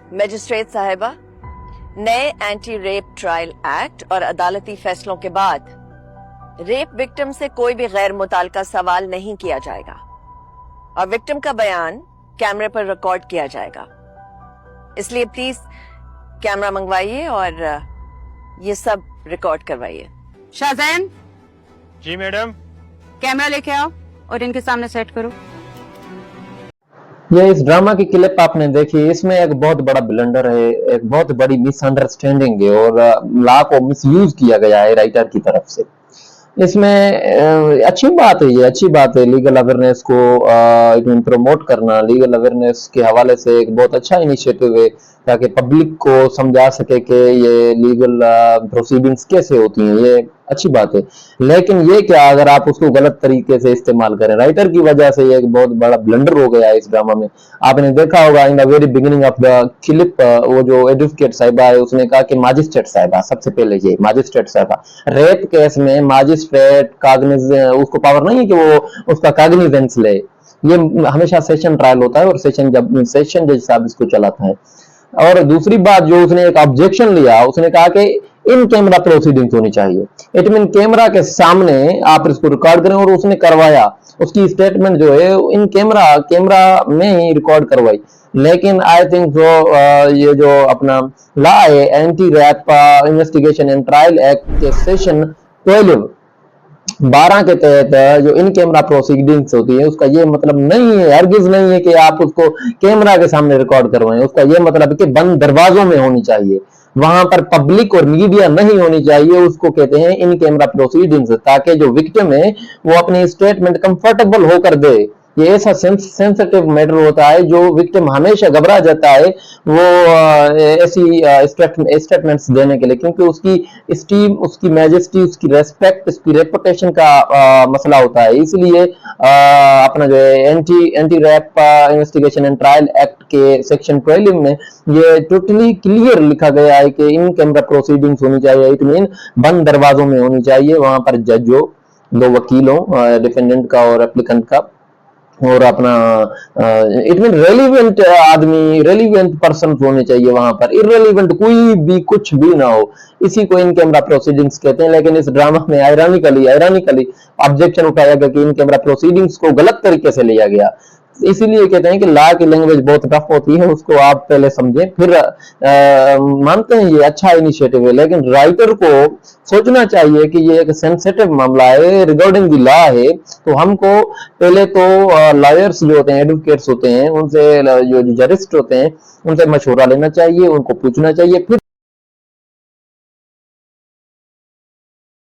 Magistrate साहिबा, नए anti rape trial act और अदालती फैसलों के बाद रेप विक्टिम से कोई भी गैर मुताल्लिका सवाल नहीं किया जाएगा और विक्टिम का बयान कैमरे पर रिकॉर्ड किया जाएगा। इसलिए प्लीज कैमरा मंगवाइए और ये सब रिकॉर्ड करवाइए। शाहजैन, जी मैडम। कैमरा लेके आओ और इनके सामने सेट करो। ये इस ड्रामा की क्लिप आपने देखी, इसमें एक बहुत बड़ा ब्लंडर है, एक बहुत बड़ी मिसअंडरस्टैंडिंग है और लॉ को मिसयूज किया गया है राइटर की तरफ से। इसमें अच्छी बात है, ये अच्छी बात है लीगल अवेयरनेस को प्रमोट करना। लीगल अवेयरनेस के हवाले से एक बहुत अच्छा इनिशिएटिव है ताकि पब्लिक को समझा सके कि ये लीगल प्रोसीडिंग्स कैसे होती हैं, ये अच्छी बात है। लेकिन ये क्या अगर आप उसको गलत तरीके से इस्तेमाल करें, राइटर की वजह से ये एक बहुत बड़ा ब्लंडर हो गया है इस ड्रामा में। आपने देखा होगा in the very beginning of the clip, वो जो एडवोकेट साहिबा है उसने कहा कि मजिस्ट्रेट साहिबा, सबसे पहले ये मजिस्ट्रेट साहिबा, रेप केस में मजिस्ट्रेट कागनिज उसको पावर नहीं है कि वो उसका कागनिजेंस ले। ये हमेशा सेशन ट्रायल होता है और सेशन जज साहब इसको चलाता है। और दूसरी बात जो उसने एक ऑब्जेक्शन लिया, उसने कहा कि इन कैमरा प्रोसीडिंग्स होनी चाहिए। इट मीन कैमरा के सामने आप इसको रिकॉर्ड करें और उसने करवाया, उसकी स्टेटमेंट जो है इन कैमरा में ही रिकॉर्ड करवाई। लेकिन आई थिंक जो ये जो अपना लॉ है anti rape investigation and trial act के सेशन 12 के तहत जो इन कैमरा प्रोसीडिंग्स होती है उसका ये मतलब नहीं है, हरगिज नहीं है कि आप उसको कैमरा के सामने रिकॉर्ड करवाएं। उसका ये मतलब है कि बंद दरवाजों में होनी चाहिए, वहां पर पब्लिक और मीडिया नहीं होनी चाहिए। उसको कहते हैं इन कैमरा प्रोसीडिंग्स, ताकि जो विक्टिम है वो अपनी स्टेटमेंट कंफर्टेबल होकर दे। ये ऐसा सेंसिटिव मैटर होता है जो विक्टिम हमेशा घबरा जाता है वो ऐसी स्टेटमेंट्स देने के लिए, क्योंकि उसकी स्टीम, उसकी मैजेस्टी, उसकी रेस्पेक्ट, उसकी रेपुटेशन का मसला होता है। इसलिए अपना जो है anti rape investigation and trial act के सेक्शन 12 में ये टोटली क्लियर लिखा गया है कि इन कैमरा प्रोसीडिंग्स होनी चाहिए। इट मीन बंद दरवाजों में होनी चाहिए, वहां पर जज हो, दो वकीलों, डिफेंडेंट का और एप्लीकेंट का, और अपना इट मीन रेलिवेंट आदमी, रेलिवेंट पर्सन होने चाहिए वहां पर, इररेलिवेंट कोई भी कुछ भी ना हो। इसी को इन कैमरा प्रोसीडिंग्स कहते हैं। लेकिन इस ड्रामा में आयरानिकली ऑब्जेक्शन उठाया गया कि इन कैमरा प्रोसीडिंग्स को गलत तरीके से लिया गया। इसीलिए कहते हैं कि लॉ की लैंग्वेज बहुत टफ होती है, उसको आप पहले समझें फिर मानते हैं ये अच्छा इनिशिएटिव है। लेकिन राइटर को सोचना चाहिए कि ये एक सेंसिटिव मामला है, रिगार्डिंग द लॉ है, तो हमको पहले तो लॉयर्स जो होते हैं, एडवोकेट्स होते हैं, उनसे जो जरिस्ट होते हैं उनसे मशवरा लेना चाहिए, उनको पूछना चाहिए, फिर